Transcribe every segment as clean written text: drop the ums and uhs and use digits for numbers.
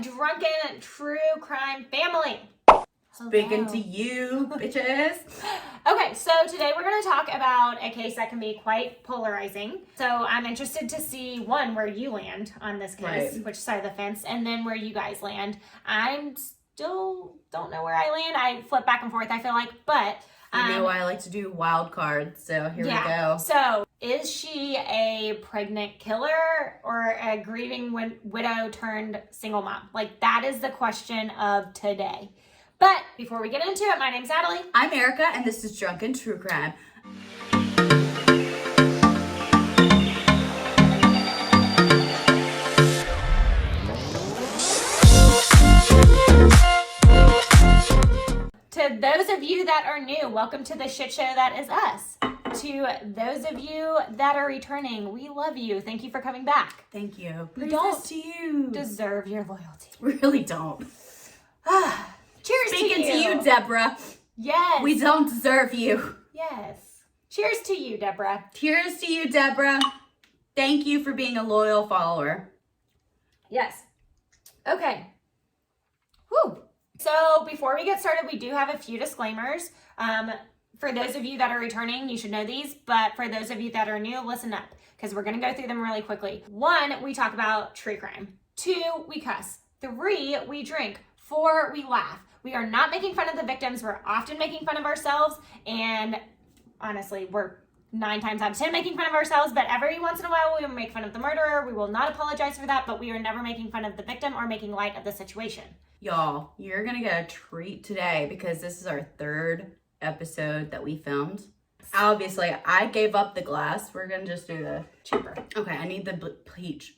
Drunken true crime family. Speaking to you, bitches. Okay, so today we're going to talk about a case that can be quite polarizing. So I'm interested to see, one, where you land on this case, Right. which side of the fence, and then where you guys land. I'm still don't know where I land. I flip back and forth, I feel like, but... You know I like to do wild cards, so here we go. So, is she a pregnant killer or a grieving widow turned single mom? Like, that is the question of today. But before we get into it, my name's Natalie. I'm Erika, and this is Drunken True Crime. To those of you that are new, welcome to the shit show that is us. To those of you that are returning, we love you. Thank you for coming back. Thank you. We don't to you. deserve your loyalty. We really don't. Cheers Speaking to you, Deborah. Yes. We don't deserve you. Yes. Cheers to you, Deborah. Cheers to you, Deborah. Thank you for being a loyal follower. Yes. Okay. Whew. So before we get started, we do have a few disclaimers. For those of you that are returning, you should know these, but for those of you that are new, listen up, because we're going to go through them really quickly. 1, we talk about true crime. 2, we cuss. 3, we drink. 4, we laugh. We are not making fun of the victims. We're often making fun of ourselves, and honestly, we're 9 times out of 10 making fun of ourselves, but every once in a while we will make fun of the murderer. We will not apologize for that, but we are never making fun of the victim or making light of the situation. Y'all, you're going to get a treat today because this is our 3rd episode that we filmed. Obviously, I gave up the glass. We're going to just do the Cheaper. Okay, I need the peach.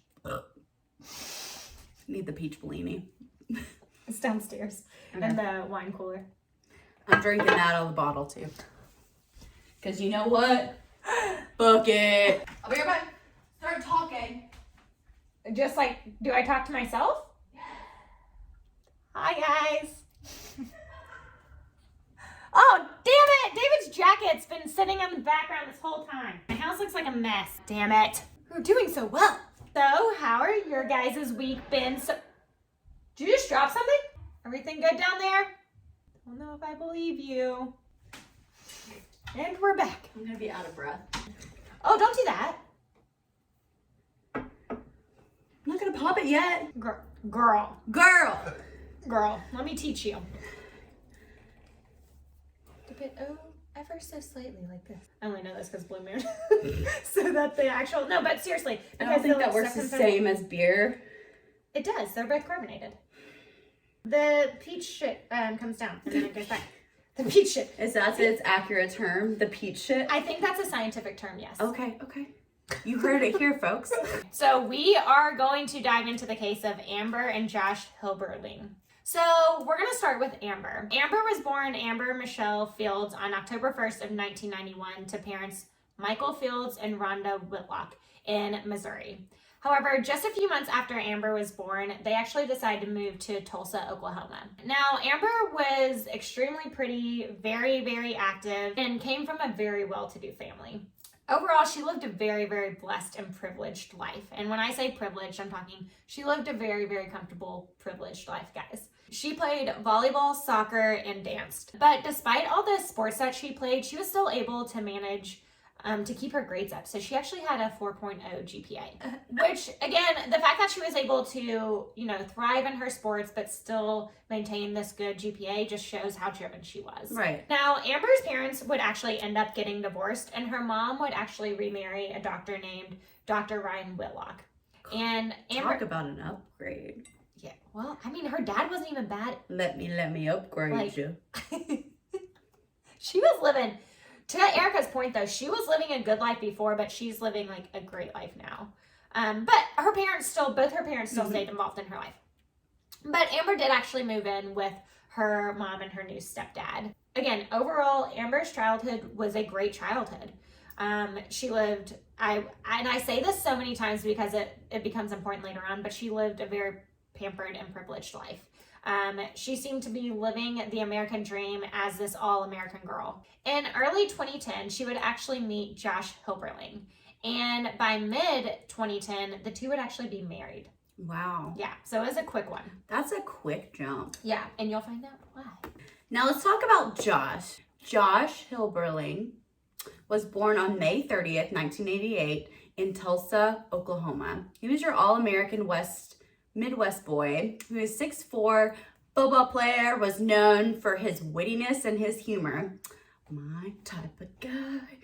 Need the peach Bellini. It's downstairs in the wine cooler. I'm drinking that out of the bottle too. Because you know what? Book it. I'll be right back. Start talking. Just like, do I talk to myself? Yes. Hi, guys. Oh, damn it! David's jacket's been sitting in the background this whole time. My house looks like a mess. Damn it. We're doing so well. So, how are your guys' week been? Did you just drop something? Everything good down there? Don't know if I believe you. And we're back. I'm going to be out of breath. Oh, don't do that. I'm not going to pop it yet. Girl, let me teach you. Dip it ever so slightly like this. I only know this because Blue Moon. So that's the actual, no, but seriously. I don't think that works the same as beer. It does. They're both carbonated. The peach shit comes down and then it goes back. The peach shit. Is that its accurate term? The peach shit? I think that's a scientific term, yes. Okay. You heard it here, folks. So we are going to dive into the case of Amber and Josh Hilberling. So we're going to start with Amber. Amber was born Amber Michelle Fields on October 1st of 1991 to parents Michael Fields and Rhonda Whitlock in Missouri. However, just a few months after Amber was born, they actually decided to move to Tulsa, Oklahoma. Now, Amber was extremely pretty, very, very active, and came from a very well-to-do family. Overall, she lived a very, very blessed and privileged life. And when I say privileged, I'm talking she lived a very, very comfortable, privileged life, guys. She played volleyball, soccer, and danced. But despite all the sports that she played, she was still able to manage to keep her grades up. So she actually had a 4.0 GPA, which again, the fact that she was able to, thrive in her sports, but still maintain this good GPA just shows how driven she was. Right. Now, Amber's parents would actually end up getting divorced, and her mom would actually remarry a doctor named Dr. Ryan Whitlock. And Amber, talk about an upgrade. Yeah, well, I mean, her dad wasn't even bad. Let me upgrade you. She was living, to Erika's point though, she was living a good life before, but she's living like a great life now. But both her parents still stayed involved in her life. But Amber did actually move in with her mom and her new stepdad. Again, overall, Amber's childhood was a great childhood. She lived, and I say this so many times because it becomes important later on, but she lived a very pampered and privileged life. She seemed to be living the American dream as this all-American girl. In early 2010, she would actually meet Josh Hilberling. And by mid-2010, the two would actually be married. Wow. Yeah, so it was a quick one. That's a quick jump. Yeah, and you'll find out why. Now let's talk about Josh. Josh Hilberling was born on May 30th, 1988 in Tulsa, Oklahoma. He was your all-American Midwest boy who is 6'4", football player, was known for his wittiness and his humor. My type of guy.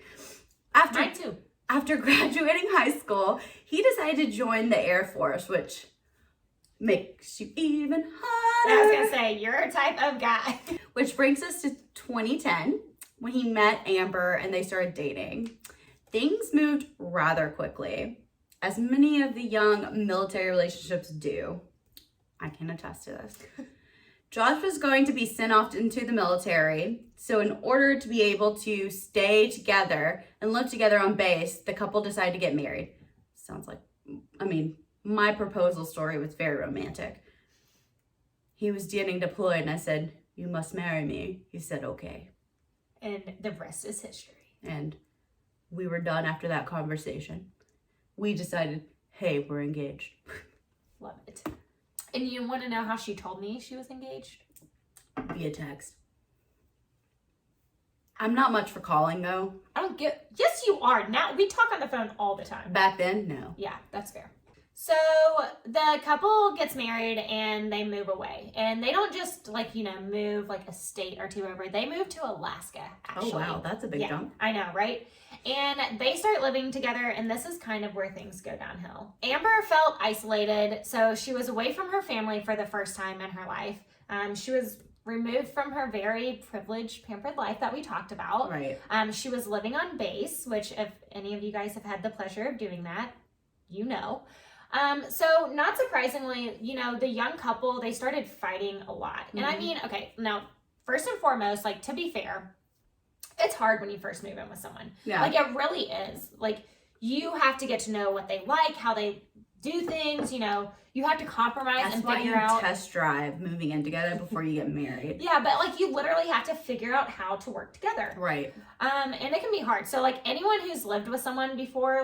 Mine too. After graduating high school, he decided to join the Air Force, which makes you even hotter. I was going to say, you're a type of guy. Which brings us to 2010, when he met Amber and they started dating. Things moved rather quickly, as many of the young military relationships do. I can attest to this. Josh was going to be sent off into the military, so in order to be able to stay together and live together on base, the couple decided to get married. Sounds like, my proposal story was very romantic. He was getting deployed and I said, "You must marry me." He said, "Okay." And the rest is history. And we were done after that conversation. We decided, hey, we're engaged. Love it. And you want to know how she told me she was engaged? Via text. I'm not much for calling, though. Yes, you are. Now, we talk on the phone all the time. Back then, no. Yeah, that's fair. So the couple gets married and they move away. And they don't just move like a state or two over. They move to Alaska, actually. Oh, wow. That's a big jump. I know, right? And they start living together, and this is kind of where things go downhill. Amber felt isolated, so she was away from her family for the first time in her life. She was removed from her very privileged, pampered life that we talked about. Right. She was living on base, which if any of you guys have had the pleasure of doing that, you know. So not surprisingly, the young couple, they started fighting a lot. And I mean, okay, now, first and foremost, to be fair, it's hard when you first move in with someone. Yeah. It really is. You have to get to know what they like, how they do things, you have to compromise and figure out. That's why you test drive moving in together before you get married. Yeah, but you literally have to figure out how to work together. Right. And it can be hard. So anyone who's lived with someone before,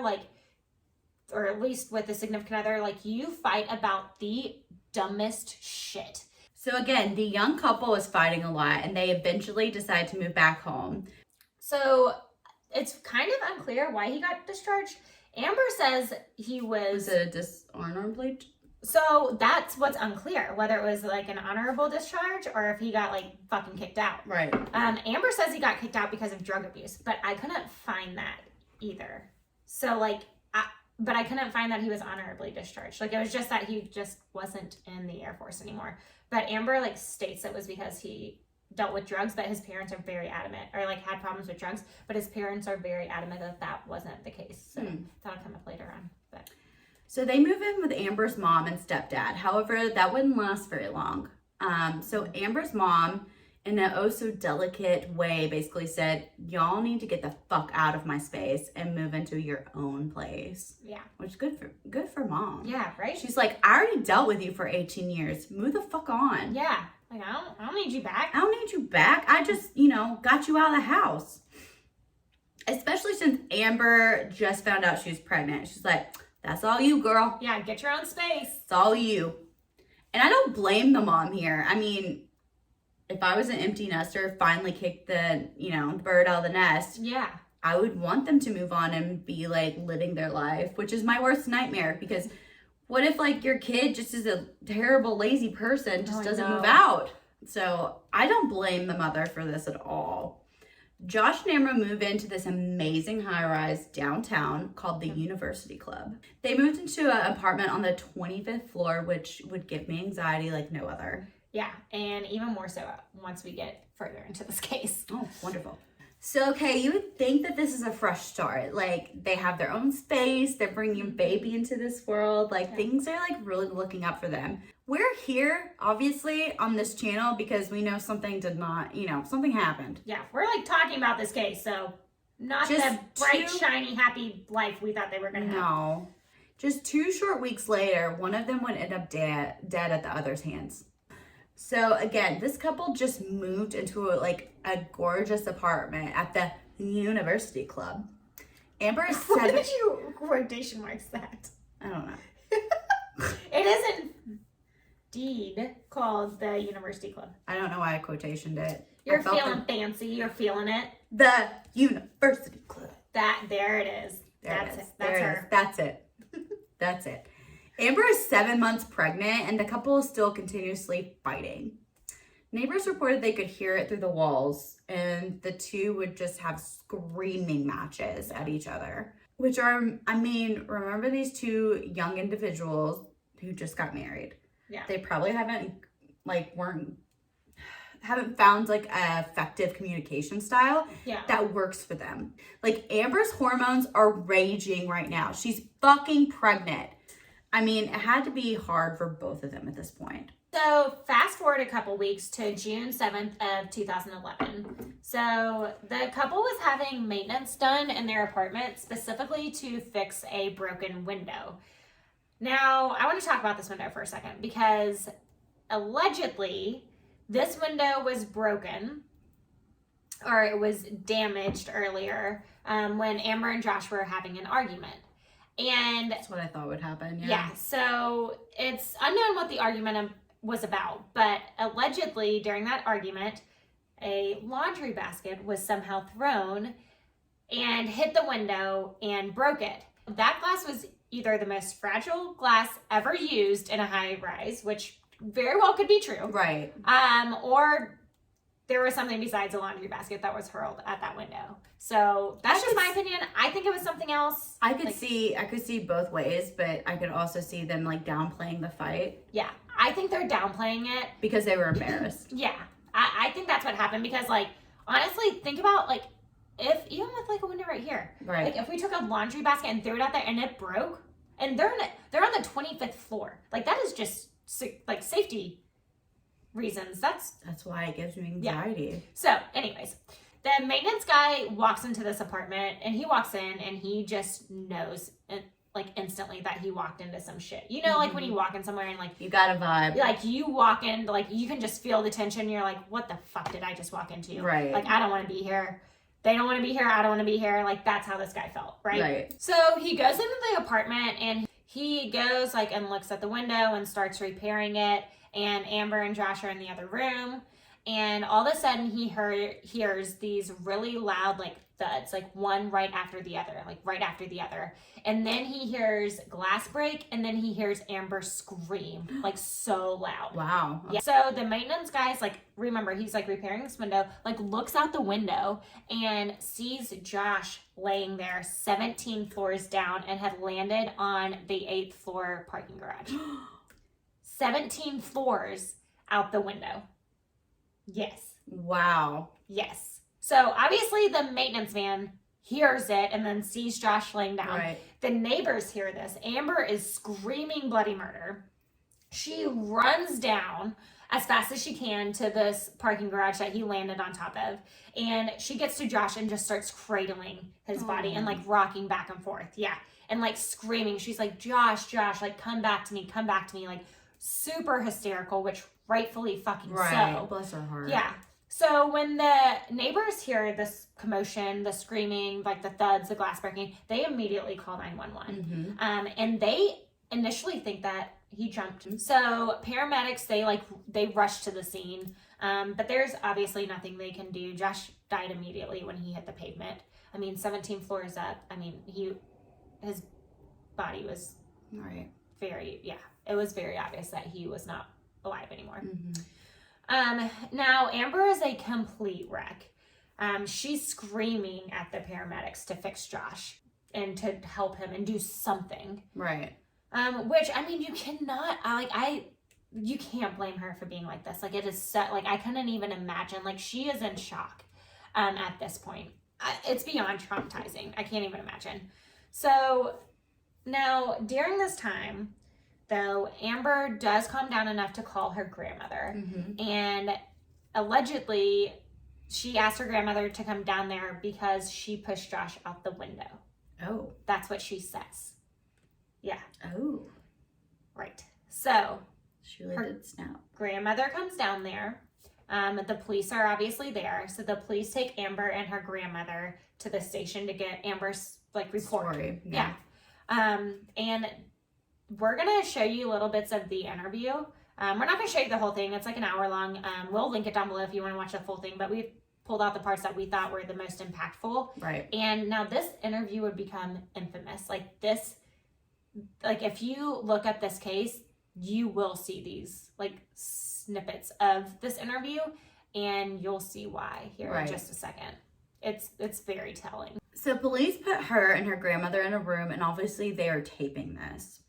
or at least with a significant other, you fight about the dumbest shit. So again, the young couple was fighting a lot and they eventually decided to move back home. So it's kind of unclear why he got discharged. Amber says he was... Was it a dishonorably? So that's what's unclear, whether it was an honorable discharge or if he got fucking kicked out. Right. Amber says he got kicked out because of drug abuse, but I couldn't find that either. So but I couldn't find that he was honorably discharged. It was just that he just wasn't in the Air Force anymore. But Amber states it was because he dealt with drugs, but his parents are very adamant, or had problems with drugs, but his parents are very adamant that that wasn't the case. So that'll come up later on. But so they move in with Amber's mom and stepdad. However, that wouldn't last very long. So Amber's mom, in an oh so delicate way, basically said, y'all need to get the fuck out of my space and move into your own place. Yeah. Which is good for mom. Yeah, right? She's like, I already dealt with you for 18 years. Move the fuck on. Yeah. I don't need you back. I don't need you back. I just, got you out of the house. Especially since Amber just found out she was pregnant. She's like, that's all you, girl. Yeah, get your own space. It's all you. And I don't blame the mom here. I mean, if I was an empty nester, finally kicked the bird out of the nest. Yeah. I would want them to move on and be living their life, which is my worst nightmare because what if your kid just is a terrible, lazy person, just doesn't move out? So I don't blame the mother for this at all. Josh and Amber move into this amazing high-rise downtown called the University Club. They moved into an apartment on the 25th floor, which would give me anxiety like no other. Yeah, and even more so once we get further into this case. Oh, wonderful. So, okay, you would think that this is a fresh start. They have their own space. They're bringing a baby into this world. Things are, really looking up for them. We're here, obviously, on this channel because we know something did not, something happened. Yeah, we're, talking about this case, so not just the bright, shiny, happy life we thought they were going to have. No. Just 2 short weeks later, one of them would end up dead at the other's hands. So again, this couple just moved into a gorgeous apartment at the University Club. Amber is Why did you quotation marks that? I don't know. It is indeed called the University Club. I don't know why I quotationed it. You're feeling fancy. You're feeling it. The University Club. There it is. That's it. That's her. That's it. That's it. Amber is 7 months pregnant, and the couple is still continuously fighting. Neighbors reported they could hear it through the walls, and the two would just have screaming matches at each other. Which are, I mean, remember these two young individuals who just got married. Yeah. They probably haven't found like a effective communication style that works for them. Like Amber's hormones are raging right now. She's fucking pregnant. I mean, it had to be hard for both of them at this point. So fast forward a couple weeks to June 7th of 2011. So the couple was having maintenance done in their apartment, specifically to fix a broken window. Now, I want to talk about this window for a second because allegedly this window was broken, or it was damaged earlier when Amber and Josh were having an argument. And that's what I thought would happen. Yeah, so it's unknown what the argument was about, but allegedly during that argument, a laundry basket was somehow thrown and hit the window and broke it. That glass was either the most fragile glass ever used in a high rise, which very well could be true. Right. Or there was something besides a laundry basket that was hurled at that window. So that's just my opinion. I think it was something else. I could see both ways, but I could also see them like downplaying the fight. Yeah. I think they're downplaying it. Because they were embarrassed. Yeah. I think that's what happened because like, honestly, think about like, if even with like a window right here, right? Like if we took a laundry basket and threw it out there and it broke, and they're on the 25th floor, like that is just like safety reasons. That's why it gives me anxiety. Yeah. So, anyways, the maintenance guy walks into this apartment and he walks in and he just knows like instantly that he walked into some shit. You know, like when you walk in somewhere and like you got a vibe. Like you walk in, like you can just feel the tension. You're like, what the fuck did I just walk into? Right. Like I don't want to be here. They don't want to be here. I don't want to be here. Like that's how this guy felt, right? Right. So he goes into the apartment and he goes like and looks at the window and starts repairing it. And Amber and Josh are in the other room. And all of a sudden he hears these really loud like thuds, like one right after the other. And then he hears glass break and then he hears Amber scream like so loud. Wow. Yeah. So the maintenance guy's like, remember, he's like repairing this window, like looks out the window and sees Josh laying there 17 floors down and had landed on the 8th floor parking garage. 17 floors out the window. Yes. Wow. Yes. So obviously the maintenance man hears it and then sees Josh laying down. Right. The neighbors hear this. Amber is screaming bloody murder. She runs down as fast as she can to this parking garage that he landed on top of. And she gets to Josh and just starts cradling his body and like rocking back and forth. Yeah. And like screaming. She's like, Josh, like come back to me. Like super hysterical, which rightfully fucking so. Bless her heart. Yeah. So when the neighbors hear this commotion, the screaming, like the thuds, the glass breaking, they immediately call 911. And they initially think that he jumped. So paramedics, they rush to the scene. But there's obviously nothing they can do. Josh died immediately when he hit the pavement. I mean, 17 floors up. I mean, his body was it was very obvious that he was not alive anymore. Now Amber is a complete wreck. She's screaming at the paramedics to fix Josh and to help him and do something. Right. Which I mean, you can't blame her for being like this. Like it is so, like I couldn't even imagine. Like she is in shock at this point. It's beyond traumatizing. I can't even imagine. So now during this time, though, Amber does calm down enough to call her grandmother. And allegedly, she asked her grandmother to come down there because she pushed Josh out the window. Oh. That's what she says. Yeah. Oh. Right. So, she really did snap. Grandmother comes down there. The police are obviously there. So, the police take Amber and her grandmother to the station to get Amber's, report. Story. Yeah. And we're going to show you little bits of the interview. We're not going to show you the whole thing. It's like an hour long. We'll link it down below if you want to watch the full thing, but we've pulled out the parts that we thought were the most impactful. Right. And now this interview would become infamous. Like this, like if you look up this case, you will see these like snippets of this interview, and you'll see why here in just a second. It's very telling. So police put her and her grandmother in a room, and obviously they are taping this.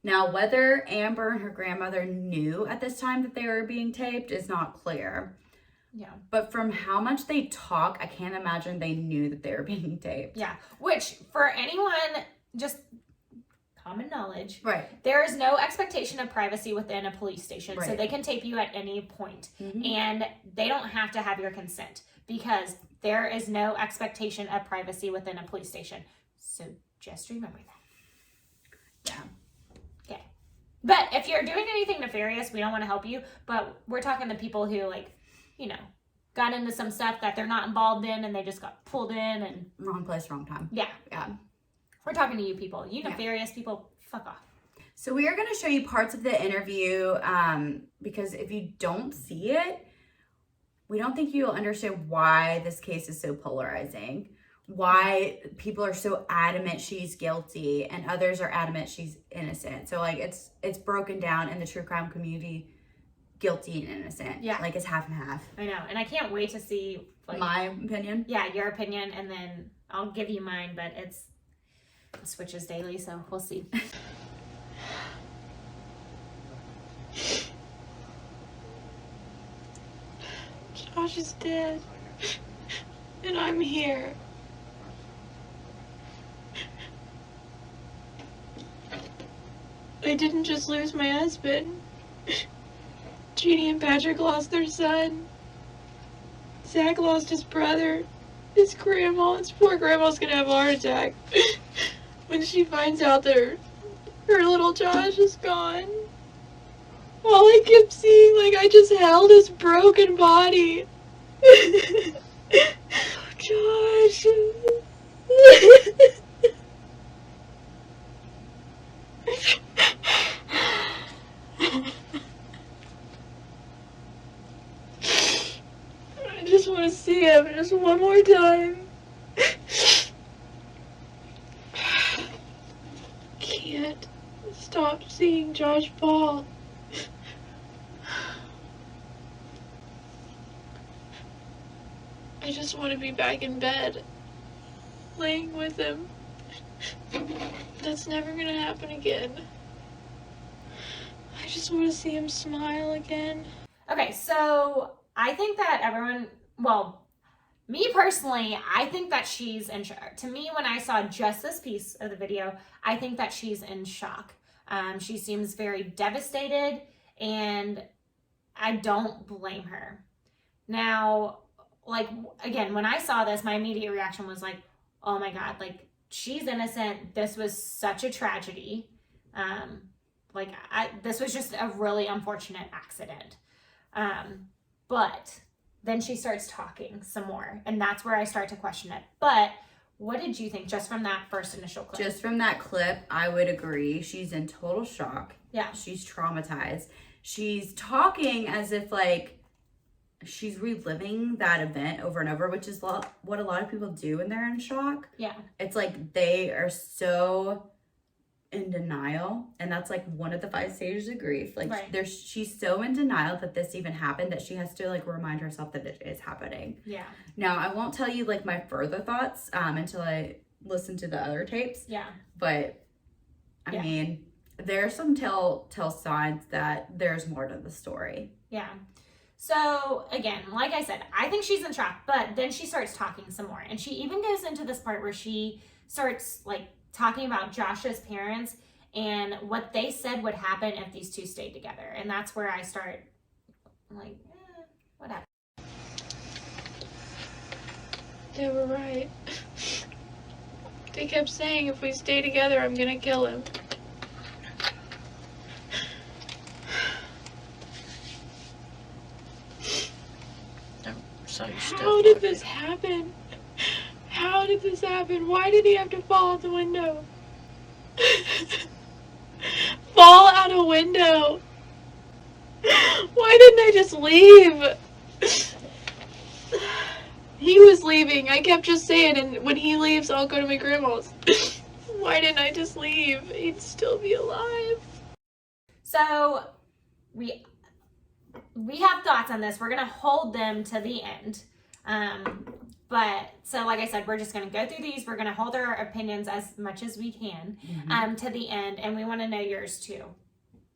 Now, whether Amber and her grandmother knew at this time that they were being taped is not clear. Yeah. But from how much they talk, I can't imagine they knew that they were being taped. Yeah. Which, for anyone, just common knowledge. Right. There is no expectation of privacy within a police station. Right. So they can tape you at any point. Mm-hmm. And they don't have to have your consent because there is no expectation of privacy within a police station. So just remember that. Yeah. Okay. But if you're doing anything nefarious, we don't want to help you. But we're talking to people who, like, you know, got into some stuff that they're not involved in and they just got pulled in and... Wrong place, wrong time. Yeah. Yeah. We're talking to you people. You nefarious people, fuck off. So we are going to show you parts of the interview because if you don't see it, we don't think you'll understand why this case is so polarizing, why people are so adamant she's guilty and others are adamant she's innocent. So like it's broken down in the true crime community, guilty and innocent. Yeah. Like it's half and half. I know. And I can't wait to see like, my opinion. Yeah, your opinion, and then I'll give you mine, but it switches daily, so we'll see. Josh is dead, and I'm here. I didn't just lose my husband. Jeannie and Patrick lost their son. Zach lost his brother. His grandma. His poor grandma's gonna have a heart attack when she finds out that her little Josh is gone. All I kept seeing, like, I just held his broken body. Josh. I just want to see him just one more time. Can't stop seeing Josh fall. I just want to be back in bed, laying with him. That's never gonna happen again. I just want to see him smile again. Okay, so I think that everyone, well, me personally, I think that she's in shock. To me, when I saw just this piece of the video, I think that she's in shock. She seems very devastated, and I don't blame her. Now, like, again, when I saw this, my immediate reaction was like, oh my God, like, she's innocent. This was such a tragedy. This was just a really unfortunate accident. But then she starts talking some more, and that's where I start to question it. But what did you think just from that first initial clip? Just from that clip, I would agree. She's in total shock. Yeah. She's traumatized. She's talking as if, like, she's reliving that event over and over, which is what a lot of people do when they're in shock. Yeah. It's like they are so in denial, and that's like one of the 5 stages of grief. Like right. She's so in denial that this even happened that she has to like remind herself that it is happening. Yeah. Now, I won't tell you like my further thoughts until I listen to the other tapes. Yeah. But I mean, there are some tell signs that there's more to the story. Yeah. So again, like I said, I think she's in shock, but then she starts talking some more, and she even goes into this part where she starts like talking about Josh's parents and what they said would happen if these two stayed together. And that's where I start like, what happened? They were right. They kept saying if we stay together, I'm gonna kill him. How did this happen? How did this happen? Why did he have to fall out the window? fall out a window. Why didn't I just leave? He was leaving. I kept just saying, and when he leaves, I'll go to my grandma's. Why didn't I just leave? He'd still be alive. So we have thoughts on this. We're gonna hold them to the end. But so like I said, we're just gonna go through these. We're gonna hold our opinions as much as we can to the end, and we want to know yours too.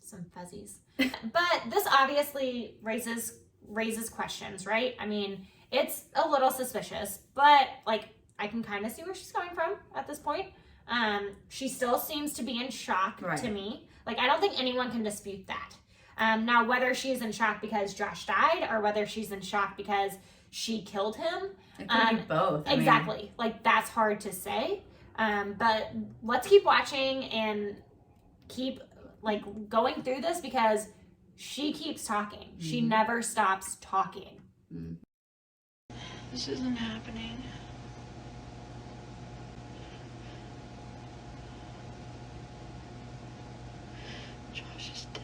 Some fuzzies. But this obviously raises questions, right? I mean, it's a little suspicious, but like I can kind of see where she's coming from at this point. She still seems to be in shock to me. Like, I don't think anyone can dispute that. Now, whether she's in shock because Josh died or whether she's in shock because she killed him. It could be both. Exactly. Like, that's hard to say. But let's keep watching and keep, like, going through this because she keeps talking. She never stops talking. This isn't happening. Josh is dead.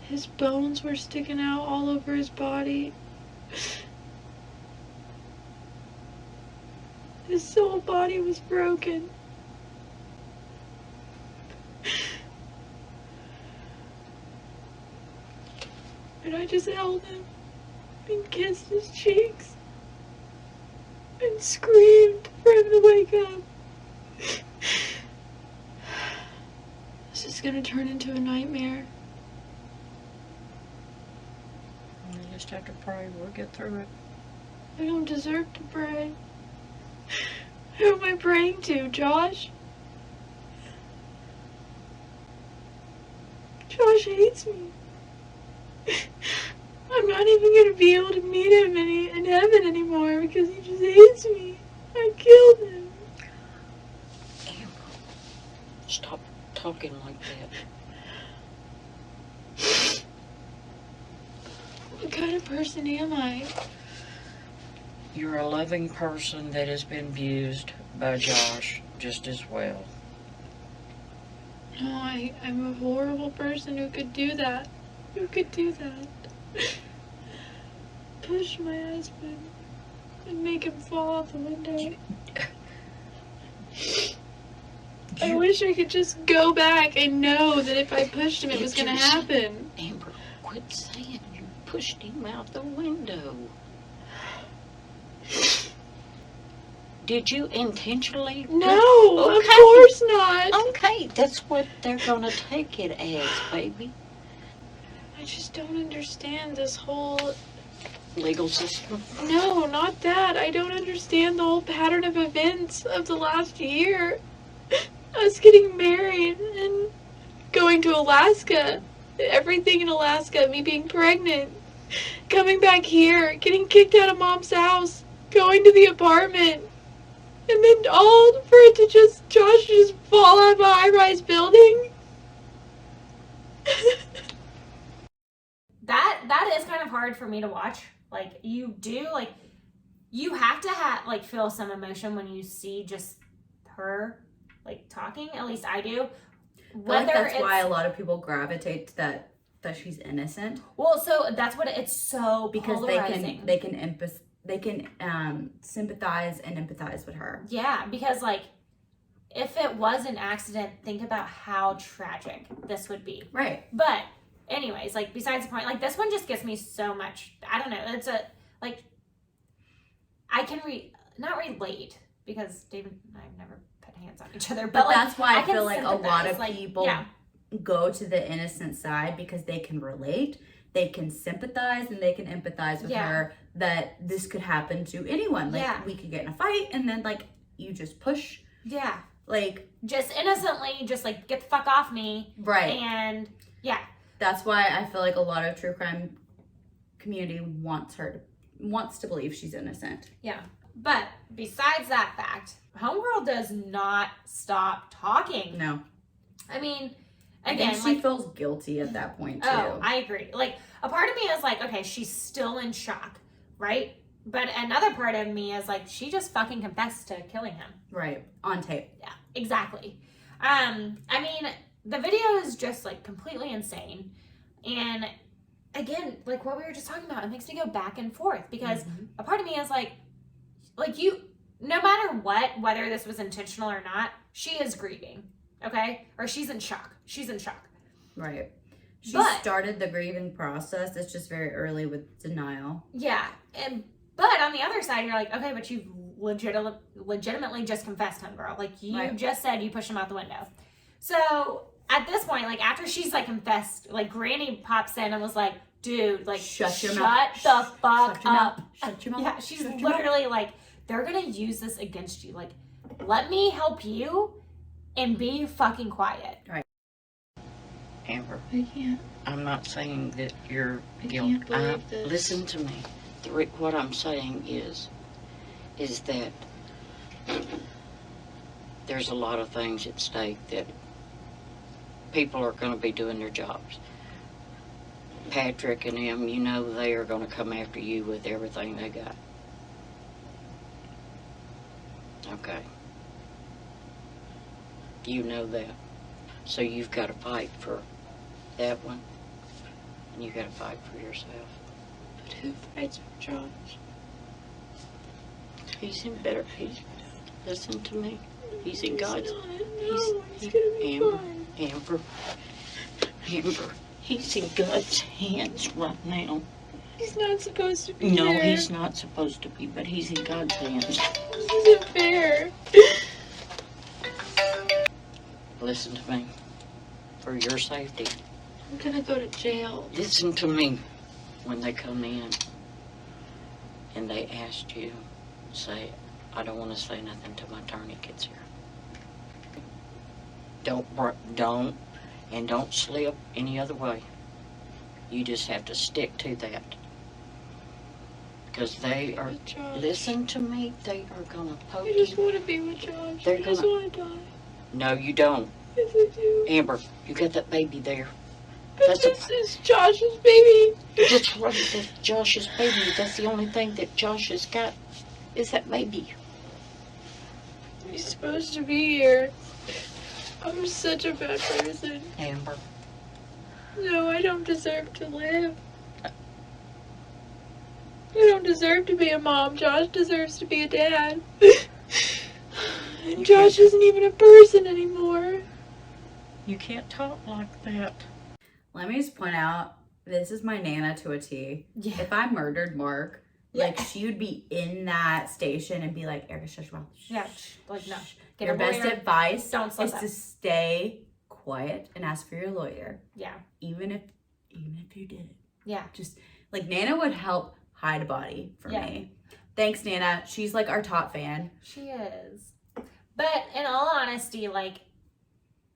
His bones were sticking out all over his body. His whole body was broken. And I just held him and kissed his cheeks and screamed for him to wake up. This is gonna turn into a nightmare. You just have to pray. We'll get through it. I don't deserve to pray. Who am I praying to, Josh? Josh hates me. I'm not even gonna be able to meet him in heaven anymore because he just hates me. I killed him. Amber, stop talking like that. What kind of person am I? You're a loving person that has been abused by Josh just as well. No, I'm a horrible person who could do that. Who could do that? Push my husband and make him fall out the window. I wish I could just go back and know that if I pushed him, it was going to happen. Amber, quit saying you pushed him out the window. Did you intentionally? No, of course not. Okay, that's what they're gonna take it as, baby. I just don't understand this whole... Legal system. No, not that. I don't understand the whole pattern of events of the last year. Us getting married and going to Alaska. Everything in Alaska, me being pregnant. Coming back here, getting kicked out of Mom's house. Going to the apartment. And then all for it to just, Josh just fall out of a high-rise building. That is kind of hard for me to watch. Like, you do, like, you have to like, feel some emotion when you see just her, like, talking. At least I do. I feel like that's why a lot of people gravitate to that she's innocent. Well, so that's what it's so because polarizing. they can sympathize and empathize with her. Yeah, because, like, if it was an accident, think about how tragic this would be. Right. But anyways, like, besides the point, like, this one just gives me so much, I don't know, it's a, like, I can not relate, because David and I have never put hands on each other, but like, that's why I feel like a lot of like, people go to the innocent side because they can relate, they can sympathize, and they can empathize with her that this could happen to anyone. Like, we could get in a fight, and then, like, you just push. Yeah. Like, just innocently, just, like, get the fuck off me. Right. And, that's why I feel like a lot of true crime community wants to believe she's innocent. Yeah. But besides that fact, Homegirl does not stop talking. No. I mean, again, like, she feels guilty at that point too. Oh, I agree. Like, a part of me is like, okay, she's still in shock, right? But another part of me is like, she just fucking confessed to killing him. Right. On tape. Yeah. exactly. I mean, the video is just like completely insane. And again, like what we were just talking about, it makes me go back and forth because a part of me is like you, no matter what, whether this was intentional or not, she is grieving, okay? Or she's in shock. She's in shock. Right. She But- started the grieving process. It's just very early with denial. Yeah. But on the other side, you're like, okay, but you've legitimately just confessed him, girl. Like, you just said you pushed him out the window. So, at this point, like, after she's, like, confessed, like, Granny pops in and was like, dude, like, shut the fuck up. Shut your mouth. Yeah, she's literally like, they're gonna use this against you. Like, let me help you and be fucking quiet. Right. Amber, I can't. I'm not saying that you're I guilty. can't believe this. Listen to me. What I'm saying is that there's a lot of things at stake that people are going to be doing their jobs. Patrick and them, you know, they are going to come after you with everything they got. Okay. You know that. So you've got to fight for that one, and you've got to fight for yourself. But who fights for Josh? He's in better peace. Listen to me. He's in God's. It's gonna be fine. Amber. He's in God's hands right now. He's not supposed to be No, there. he's not supposed to be, but he's in God's hands. This isn't fair. Listen to me. For your safety. I'm gonna go to jail. Listen to me. When they come in and they asked you, say, I don't want to say nothing till my attorney gets here. Don't slip any other way. You just have to stick to that. Because they are, With Josh. listen to me, they are going to poke I just you. want to be with Josh. They're I just gonna- want to die. No, you don't. Yes, I do. Amber, you got that baby there. But That's this is Josh's baby. That's right, that's Josh's baby. That's the only thing that Josh has got is that baby. He's supposed to be here. I'm such a bad person. Amber, No, I don't deserve to live. I don't deserve to be a mom. Josh deserves to be a dad. And Josh isn't even a person anymore. you can't talk like that. Let me just point out, this is my Nana to a T. Yeah. If I murdered Mark, like, she would be in that station and be like, Erika, shut your mouth. Yeah, like, no. Get Your a best lawyer. advice Don't slip is up. to stay quiet and ask for your lawyer. Yeah. Even if you did it. Yeah. Just, like, Nana would help hide a body for me. Thanks, Nana. She's, like, our top fan. She is. But in all honesty, like,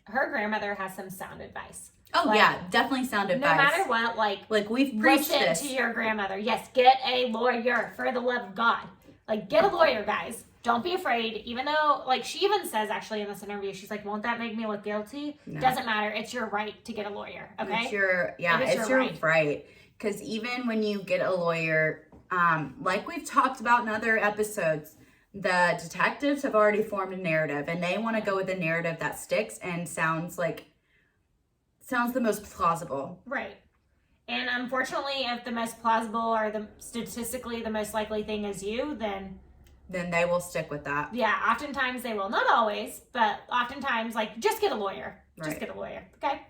her grandmother has some sound advice. Oh, Like, yeah. Definitely sound advice. No matter what, like, we've preached listen this. to your grandmother. Yes, get a lawyer for the love of God. Like, get a lawyer, guys. Don't be afraid. Even though, like, she even says actually in this interview, she's like, won't that make me look guilty? No. Doesn't matter. It's your right to get a lawyer. Okay? It's your, it's your right. Because even when you get a lawyer, like we've talked about in other episodes, the detectives have already formed a narrative and they want to go with a narrative that sticks and sounds the most plausible. Right. And unfortunately, if the most plausible or the statistically the most likely thing is you, then they will stick with that. yeah, oftentimes they will. Not always, but oftentimes, like, just get a lawyer. Just Right. get a lawyer. Okay?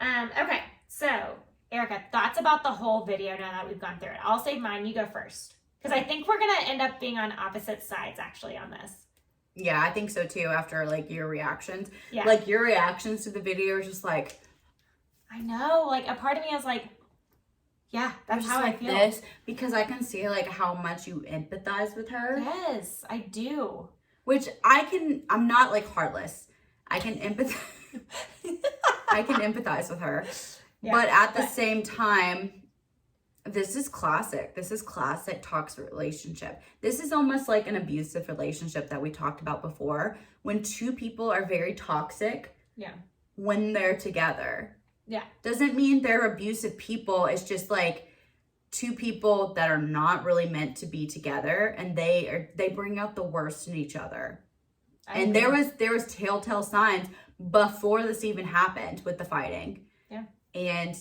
Okay. So, Erika, thoughts about the whole video now that we've gone through it? I'll save mine. You go first. Because I think we're going to end up being on opposite sides, actually, on this. Yeah, I think so too, after, like, your reactions. Yeah. Like, your reactions to the video are just like... I know. Like, a part of me is like, yeah, that's how I feel. This, because I can see, like, how much you empathize with her. Yes, I do. Which I'm not, like, heartless. I can empathize. I can empathize with her. Yeah, but at the same time, this is classic. This is classic toxic relationship. This is almost like an abusive relationship that we talked about before. When two people are very toxic. Yeah. When they're together. Yeah. Doesn't mean they're abusive people. It's just like two people that are not really meant to be together, and they bring out the worst in each other. And there was telltale signs before this even happened with the fighting. Yeah. And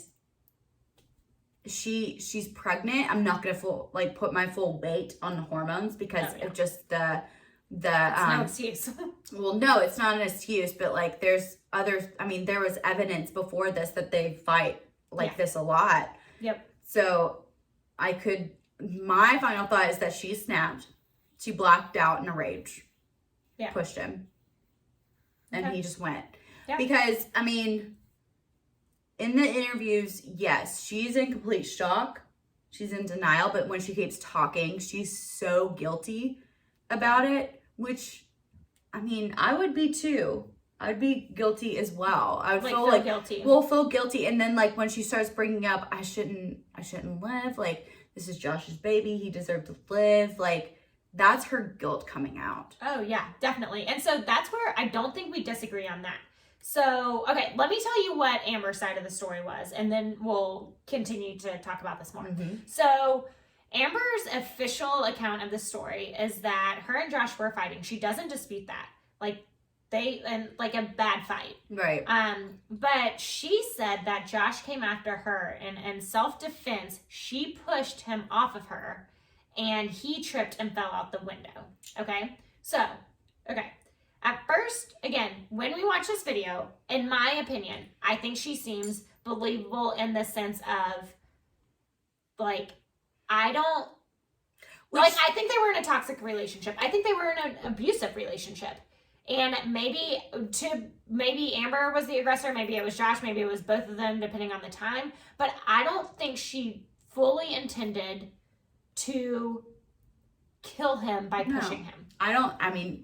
she's pregnant. I'm not gonna put my full weight on the hormones because of just the no excuse. Well, no, it's not an excuse, but like there's others. I mean, there was evidence before this that they fight like this a lot. Yep. So my final thought is that she snapped. She blacked out in a rage. Yeah. Pushed him. And he just went. Yeah. Because, I mean, in the interviews, yes, she's in complete shock. She's in denial, but when she keeps talking, she's so guilty about it, which, I mean, I would be too. I'd be guilty as well. I would feel guilty. We'll feel guilty. And then like when she starts bringing up, I shouldn't live. Like, this is Josh's baby. He deserved to live. Like, that's her guilt coming out. Oh, yeah, definitely. And so that's where I don't think we disagree on that. So, okay, let me tell you what Amber's side of the story was, and then we'll continue to talk about this more. Mm-hmm. So, Amber's official account of the story is that her and Josh were fighting. She doesn't dispute that. Like a bad fight. Right. But she said that Josh came after her, and in self-defense, she pushed him off of her, and he tripped and fell out the window. Okay? So, okay. At first, again, when we watch this video, in my opinion, I think she seems believable in the sense of, like, I think they were in a toxic relationship. I think they were in an abusive relationship. And maybe Amber was the aggressor, maybe it was Josh, maybe it was both of them, depending on the time. But I don't think she fully intended to kill him by pushing him.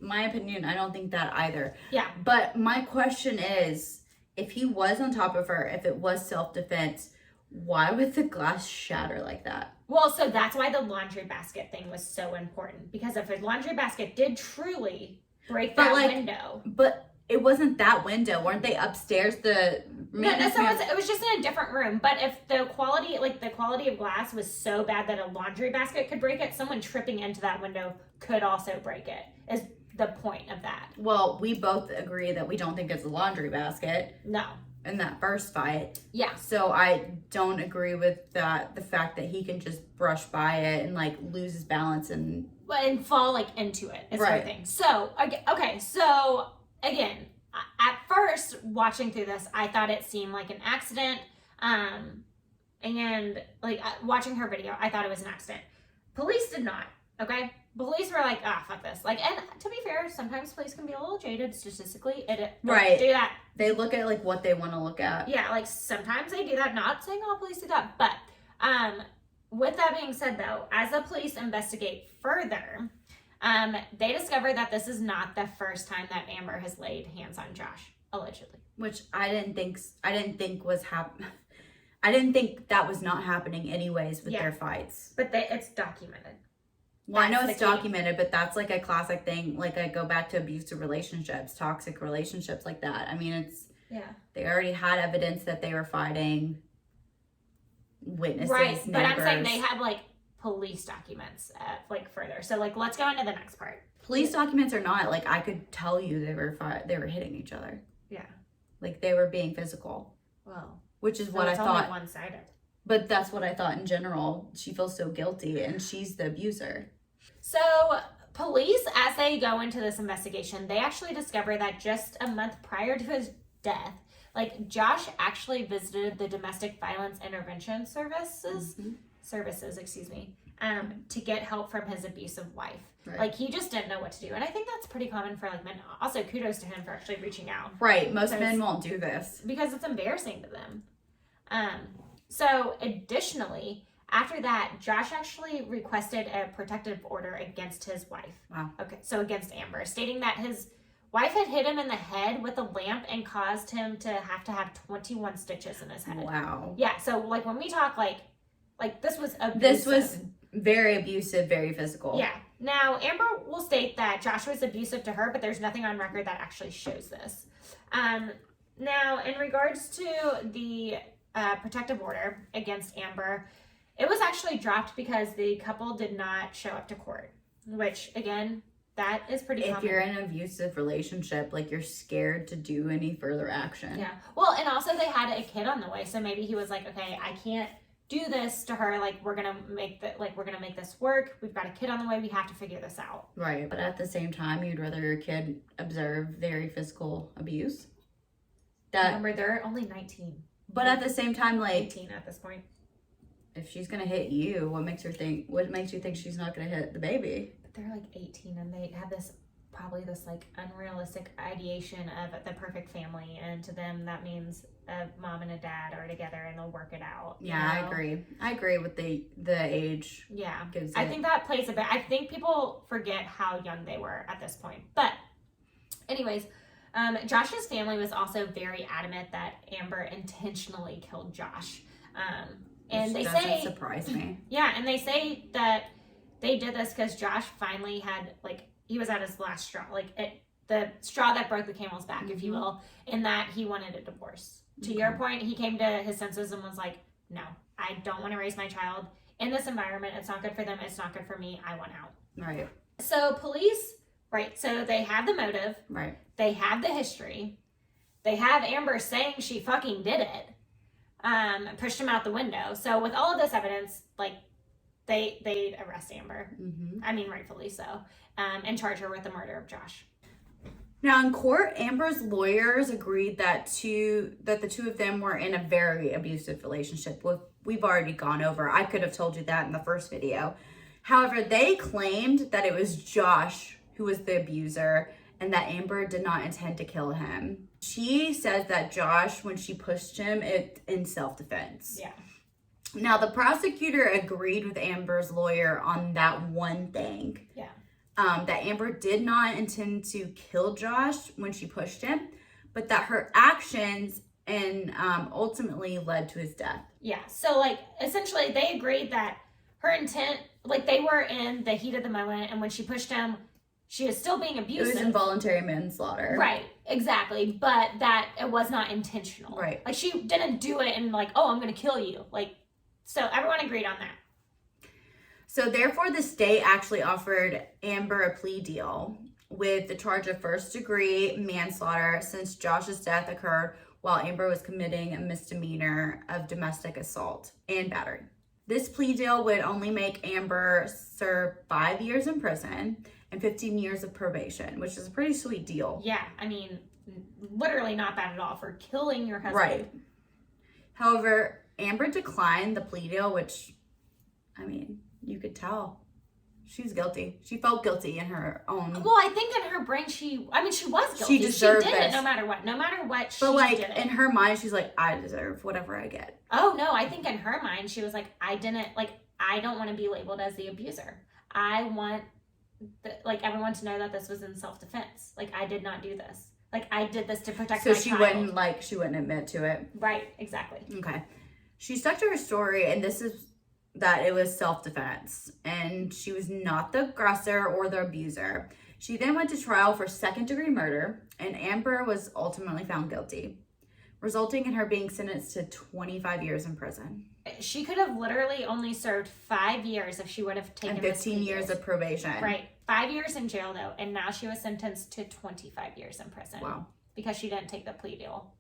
My opinion, I don't think that either. Yeah. But my question is, if he was on top of her, if it was self-defense, why would the glass shatter like that? Well, so that's why the laundry basket thing was so important. Because if a laundry basket did truly break that window. But it wasn't that window. Weren't they upstairs? So it was just in a different room. But if the quality of glass was so bad that a laundry basket could break it, someone tripping into that window could also break it, is the point of that. Well, we both agree that we don't think it's a laundry basket. No. In that first fight. Yeah. So I don't agree with that, the fact that he can just brush by it and like lose his balance and fall like into it. Is right. Her thing. So, okay. So again, at first watching through this, I thought it seemed like an accident. And like watching her video, I thought it was an accident. Police did not. Okay. Police were like, fuck this. Like, and to be fair, sometimes police can be a little jaded statistically. Right. Do that. They look at like what they want to look at. Yeah, like sometimes they do that. Not saying all police do that, but with that being said, though, as the police investigate further, they discover that this is not the first time that Amber has laid hands on Josh, allegedly. Which I didn't think I didn't think that was not happening anyways with their fights. But it's documented. Well, I know it's documented, but that's like a classic thing. Like I go back to abusive relationships, toxic relationships like that. I mean, they already had evidence that they were fighting. Witnesses, right? neighbors. But I'm saying they have like police documents, like further. So like, let's go into the next part. Police documents are not like I could tell you they were hitting each other. Yeah, like they were being physical. Well, which is what I thought. Only one-sided. But that's what I thought in general. She feels so guilty, and she's the abuser. So police, as they go into this investigation, they actually discover that just a month prior to his death, like Josh actually visited the domestic violence intervention services, to get help from his abusive wife. Right. Like he just didn't know what to do. And I think that's pretty common for like men. Also, kudos to him for actually reaching out. Right. Most men won't do this. Because it's embarrassing to them. So additionally, after that, Josh actually requested a protective order against his wife. Wow. Okay, so against Amber, stating that his wife had hit him in the head with a lamp and caused him to have 21 stitches in his head. Wow. Yeah, so like when we talk like this was abusive. This was very abusive, very physical. Yeah. Now, Amber will state that Josh was abusive to her, but there's nothing on record that actually shows this. Now, in regards to the protective order against Amber, it was actually dropped because the couple did not show up to court, which, again, That is pretty common. If you're in an abusive relationship, like, you're scared to do any further action. Yeah. Well, and also they had a kid on the way, so maybe he was like, okay, I can't do this to her. Like, we're gonna make this work. We've got a kid on the way. We have to figure this out. Right. But at the same time, you'd rather your kid observe very physical abuse. Remember, they're only 19. But at the same time, like, 18 at this point. if she's gonna hit you, what makes you think she's not gonna hit the baby? But they're like 18, and they have this like unrealistic ideation of the perfect family, and to them that means a mom and a dad are together and they'll work it out. Yeah, I agree with the age. Yeah, gives I it. think that plays a bit. I think people forget how young they were at this point. But anyways, Josh's family was also very adamant that Amber intentionally killed Josh. And Which they doesn't say, surprise me. yeah, and they say that they did this because Josh finally had, like, he was at his last straw, like the straw that broke the camel's back, if you will, in that he wanted a divorce. To your point, he came to his senses and was like, no, I don't want to raise my child in this environment. It's not good for them. It's not good for me. I want out. Right. So police, right, so they have the motive. Right. They have the history. They have Amber saying she fucking did it. Pushed him out the window. So with all of this evidence, like, they arrest Amber. Mm-hmm. I mean, rightfully so. And charge her with the murder of Josh. Now in court, Amber's lawyers agreed that the two of them were in a very abusive relationship. We've already gone over. I could have told you that in the first video. However, they claimed that it was Josh who was the abuser and that Amber did not intend to kill him. She says that Josh, when she pushed him, it in self-defense. Yeah. Now, the prosecutor agreed with Amber's lawyer on that one thing. Yeah. That Amber did not intend to kill Josh when she pushed him, but that her actions and ultimately led to his death. Yeah. So, like, essentially, they agreed that her intent, like, they were in the heat of the moment, and when she pushed him, she was still being abusive. It was involuntary manslaughter. Right, exactly. But that it was not intentional. Right. Like, she didn't do it and, like, oh, I'm going to kill you. Like, so everyone agreed on that. So therefore, the state actually offered Amber a plea deal with the charge of first-degree manslaughter since Josh's death occurred while Amber was committing a misdemeanor of domestic assault and battery. This plea deal would only make Amber serve 5 years in prison and 15 years of probation, which is a pretty sweet deal. Yeah, I mean, literally not bad at all for killing your husband. Right. However, Amber declined the plea deal, which, I mean, you could tell she's guilty. She felt guilty in her own. Well, I think in her brain, she was guilty. She deserved She did this. it no matter what. No matter what, she But, like, did it. in her mind, she's like, I deserve whatever I get. Oh, no, I think in her mind, she was like, I don't want to be labeled as the abuser. I want, everyone to know that this was in self-defense. Like, I did not do this. Like, I did this to protect my child. So she wouldn't admit to it. Right, exactly. Okay. She stuck to her story, and this is that it was self-defense, and she was not the aggressor or the abuser. She then went to trial for second-degree murder, and Amber was ultimately found guilty, resulting in her being sentenced to 25 years in prison. She could have literally only served 5 years if she would have taken and 15 years of probation. Right. 5 years in jail, though, and now she was sentenced to 25 years in prison. Wow. Because she didn't take the plea deal.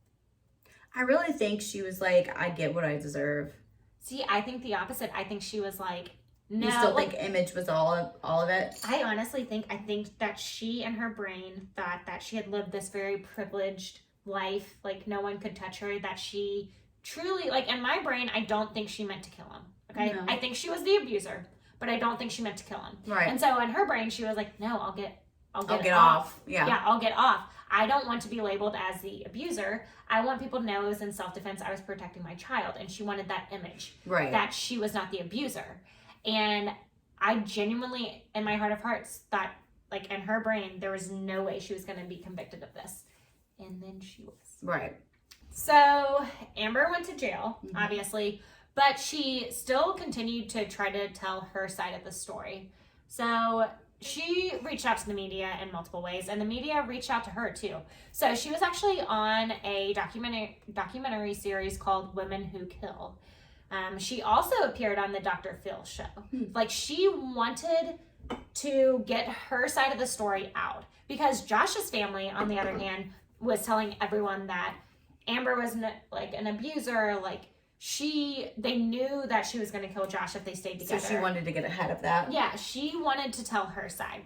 I really think she was like, I get what I deserve. See, I think the opposite. I think she was like, no. You still think image was all of it? I honestly think that she in her brain thought that she had lived this very privileged life, like no one could touch her, that she truly, like in my brain, I don't think she meant to kill him. Okay? No. I think she was the abuser, but I don't think she meant to kill him. Right. And so in her brain, she was like, no, I'll get off. Yeah, I'll get off. I don't want to be labeled as the abuser. I want people to know it was in self-defense. I was protecting my child. And she wanted that image. Right. That she was not the abuser. And I genuinely, in my heart of hearts, thought, like, in her brain, there was no way she was going to be convicted of this. And then she was. Right. So Amber went to jail, obviously, but she still continued to try to tell her side of the story. So she reached out to the media in multiple ways, and the media reached out to her too. So she was actually on a documentary series called Women Who Kill. She also appeared on the Dr. Phil show. Like, she wanted to get her side of the story out. Because Josh's family, on the other hand, was telling everyone that Amber was an abuser, like they knew that she was going to kill Josh if they stayed together. So she wanted to get ahead of that. Yeah, she wanted to tell her side.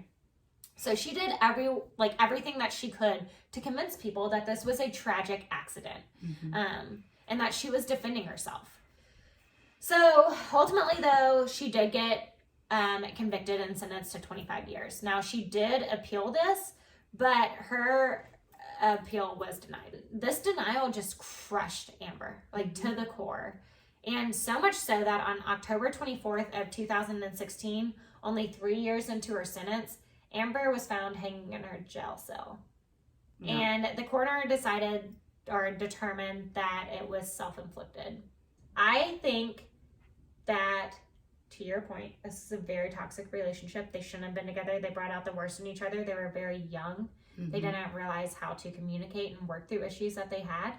So she did everything that she could to convince people that this was a tragic accident, and that she was defending herself. So ultimately, though, she did get convicted and sentenced to 25 years. Now, she did appeal this, but her appeal was denied. This denial just crushed Amber, to the core. And so much so that on October 24th of 2016, only 3 years into her sentence, Amber was found hanging in her jail cell. Yeah. And the coroner determined that it was self-inflicted. I think that, to your point, this is a very toxic relationship. They shouldn't have been together. They brought out the worst in each other. They were very young. Mm-hmm. They didn't realize how to communicate and work through issues that they had.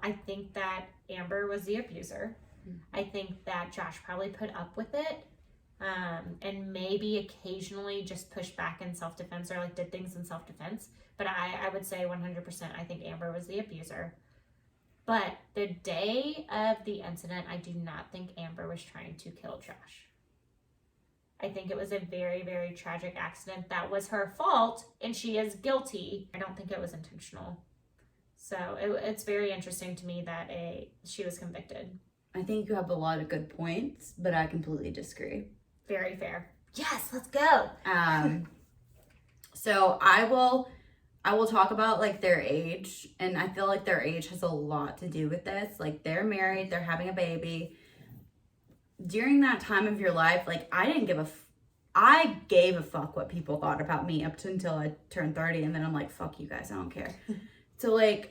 I think that Amber was the abuser. Mm-hmm. I think that Josh probably put up with it. And maybe occasionally just pushed back in self-defense or did things in self-defense. But I would say 100% I think Amber was the abuser. But the day of the incident, I do not think Amber was trying to kill Josh. I think it was a very, very tragic accident. That was her fault, and she is guilty. I don't think it was intentional. So it's very interesting to me that she was convicted. I think you have a lot of good points, but I completely disagree. Very fair. Yes, let's go. So I will talk about their age, and I feel like their age has a lot to do with this. They're married, they're having a baby. During that time of your life, I gave a fuck what people thought about me up until I turned 30, and then I'm like, fuck you guys, I don't care. So I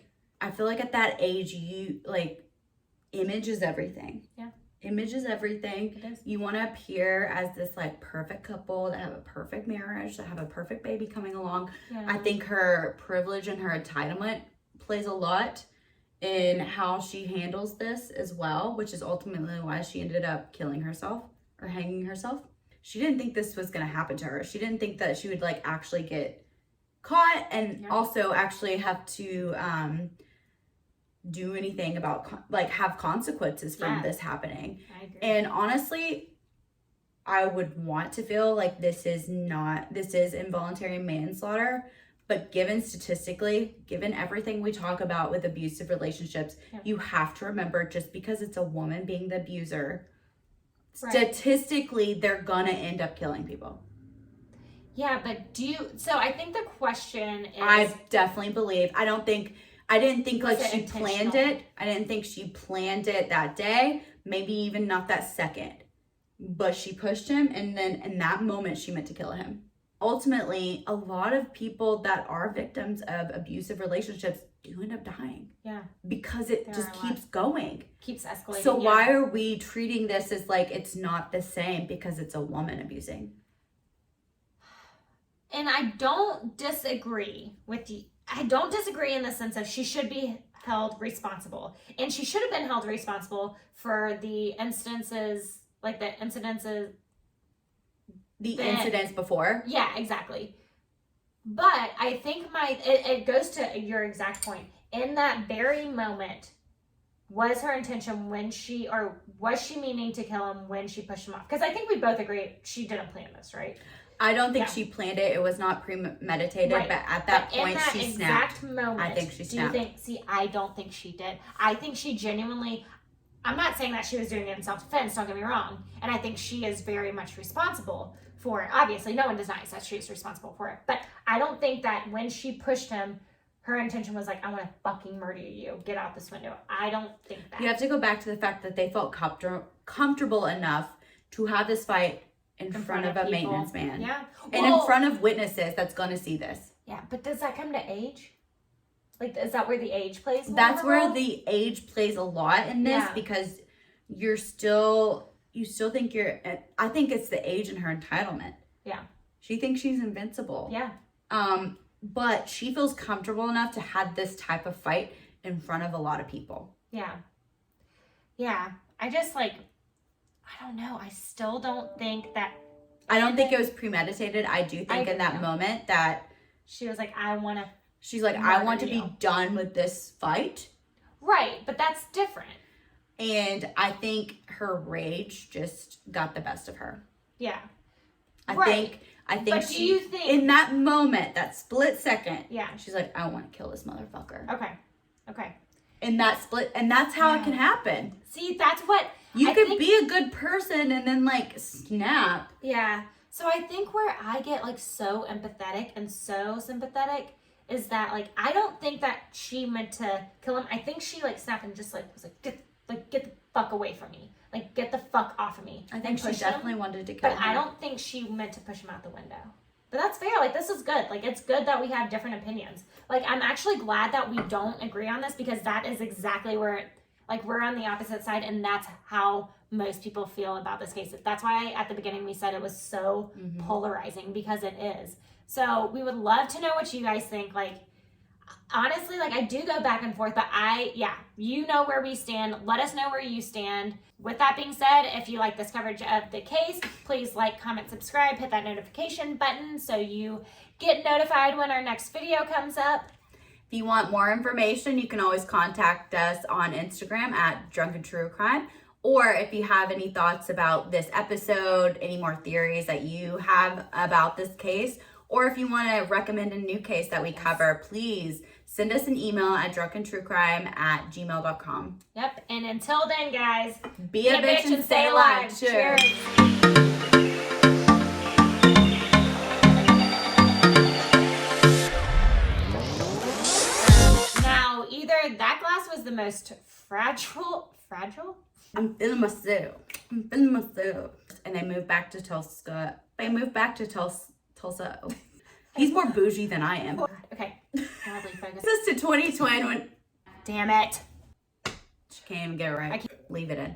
feel like at that age, you image is everything. Yeah. Image is everything. It is. You want to appear as this perfect couple that have a perfect marriage, that have a perfect baby coming along. Yeah. I think her privilege and her entitlement plays a lot in how she handles this as well, which is ultimately why she ended up killing herself or hanging herself. She didn't think this was going to happen to her. She didn't think that she would actually get caught and also actually have to do anything about have consequences from this happening. I agree. And honestly, I would want to feel like this is involuntary manslaughter, but given everything we talk about with abusive relationships, you have to remember, just because it's a woman being the abuser, statistically they're gonna end up killing people. Yeah, but so I think the question is, I definitely believe, I didn't think she planned it. I didn't think she planned it that day, maybe even not that second. But she pushed him, and then in that moment, she meant to kill him. Ultimately, a lot of people that are victims of abusive relationships do end up dying. Yeah. Because it just keeps going. Keeps escalating. So why are we treating this as it's not the same because it's a woman abusing? And I don't disagree with you. I don't disagree in the sense of she should be held responsible. And she should have been held responsible for the incidences, the incidents before. Yeah, exactly. But I think it goes to your exact point. In that very moment, was her intention was she meaning to kill him when she pushed him off? Because I think we both agree she didn't plan this, right? I don't think she planned it. It was not premeditated, but at that point, she snapped. Moment, I think she snapped. I don't think she did. I think she genuinely, I'm not saying that she was doing it in self-defense, don't get me wrong. And I think she is very much responsible for it. Obviously, no one denies that she's responsible for it. But I don't think that when she pushed him, her intention was I want to fucking murder you. Get out this window. I don't think that. You have to go back to the fact that they felt comfortable enough to have this fight in front of a maintenance man. Yeah. And in front of witnesses that's going to see this. Yeah, but does that come to age? Is that where the age plays? That's where the age plays a lot in this because you still think I think it's the age and her entitlement. Yeah. She thinks she's invincible. Yeah. But she feels comfortable enough to have this type of fight in front of a lot of people. Yeah. Yeah. I just I don't know. I still don't think that I don't think it was premeditated. I do think in that moment that she was like, I want to. She's like, I want to be done with this fight. Right, but that's different. And I think her rage just got the best of her. Yeah. I think but do you think in that moment, that split second, yeah, she's like, I want to kill this motherfucker. Okay. In that split, and that's how it can happen. See, that's what you could be a good person and then like snap. Yeah. So I think where I get like so empathetic and so sympathetic is that like I don't think that she meant to kill him. I think she like snapped and just like was like get the fuck away from me. Like get the fuck off of me. I think she definitely wanted to kill him. But I don't think she meant to push him out the window. But that's fair. Like this is good. Like it's good that we have different opinions. Like I'm actually glad that we don't agree on this because that is exactly where like we're on the opposite side and that's how most people feel about this case. That's why at the beginning we said it was so polarizing because it is. So we would love to know what you guys think. Like honestly, like I do go back and forth, but you know where we stand. Let us know where you stand. With that being said, if you like this coverage of the case, please like, comment, subscribe, hit that notification button so you get notified when our next video comes up. If you want more information, you can always contact us on Instagram at Drunken True Crime. Or if you have any thoughts about this episode, any more theories that you have about this case, or if you want to recommend a new case that we cover, please send us an email at drunkenTrueCrime@gmail.com. Yep. And until then, guys, be a bitch and stay alive. Cheers. Now, either that glass was the most fragile? I'm feeling myself. And they moved back to Tulsa. Tulsa. He's more bougie than I am. Okay. Natalie, focus. This is to 2020 when... Damn it. She can't even get it right. Leave it in.